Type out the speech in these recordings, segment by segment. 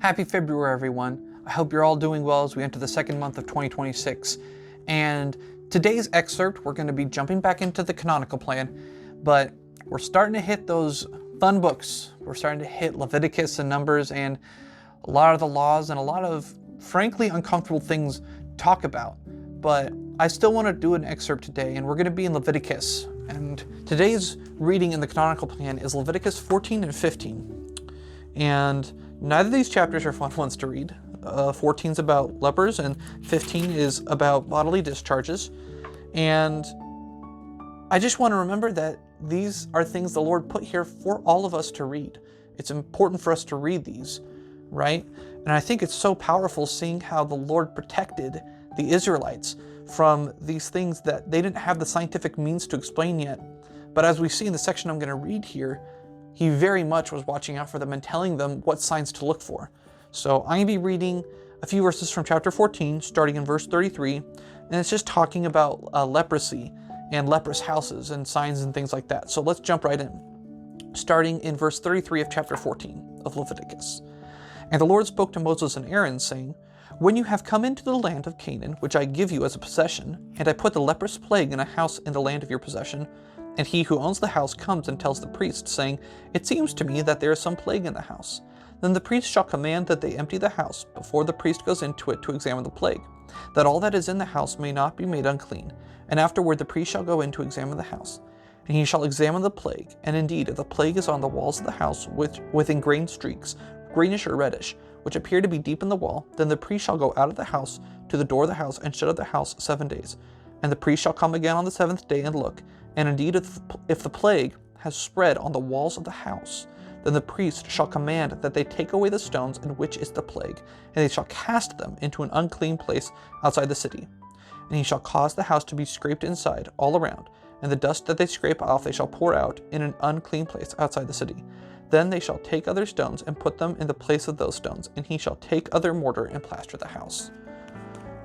Happy February, everyone. I hope you're all doing well as we enter the second month of 2026. And today's excerpt, we're going to be jumping back into the canonical plan, but we're starting to hit those fun books. We're starting to hit Leviticus and Numbers and a lot of the laws and a lot of, frankly, uncomfortable things to talk about. But I still want to do an excerpt today, and we're going to be in Leviticus. And today's reading in the canonical plan is Leviticus 14 and 15. And neither of these chapters are fun ones to read. 14 is about lepers and 15 is about bodily discharges. And I just want to remember that these are things the Lord put here for all of us to read. It's important for us to read these, right? And I think it's so powerful seeing how the Lord protected the Israelites from these things that they didn't have the scientific means to explain yet. But as we see in the section I'm going to read here, He very much was watching out for them and telling them what signs to look for. So I'm going to be reading a few verses from chapter 14, starting in verse 33, and it's just talking about leprosy and leprous houses and signs and things like that. So let's jump right in, starting in verse 33 of chapter 14 of Leviticus. And the Lord spoke to Moses and Aaron, saying, "When you have come into the land of Canaan, which I give you as a possession, and I put the leprous plague in a house in the land of your possession, and he who owns the house comes and tells the priest, saying, 'It seems to me that there is some plague in the house,' then the priest shall command that they empty the house before the priest goes into it to examine the plague, that all that is in the house may not be made unclean. And afterward the priest shall go in to examine the house. And he shall examine the plague, and indeed if the plague is on the walls of the house with ingrained streaks, greenish or reddish, which appear to be deep in the wall, then the priest shall go out of the house to the door of the house and shut up the house 7 days. And the priest shall come again on the 7th day and look, and indeed if the plague has spread on the walls of the house, then the priest shall command that they take away the stones in which is the plague, and they shall cast them into an unclean place outside the city. And he shall cause the house to be scraped inside all around, and the dust that they scrape off they shall pour out in an unclean place outside the city. Then they shall take other stones and put them in the place of those stones, and he shall take other mortar and plaster the house."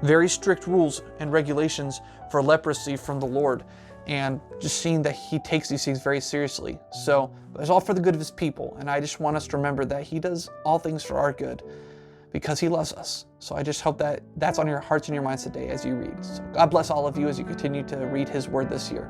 Very strict rules and regulations for leprosy from the Lord, and just seeing that He takes these things very seriously. So it's all for the good of His people, and I just want us to remember that He does all things for our good because He loves us. So I just hope that that's on your hearts and your minds today as you read. So God bless all of you as you continue to read His Word this year.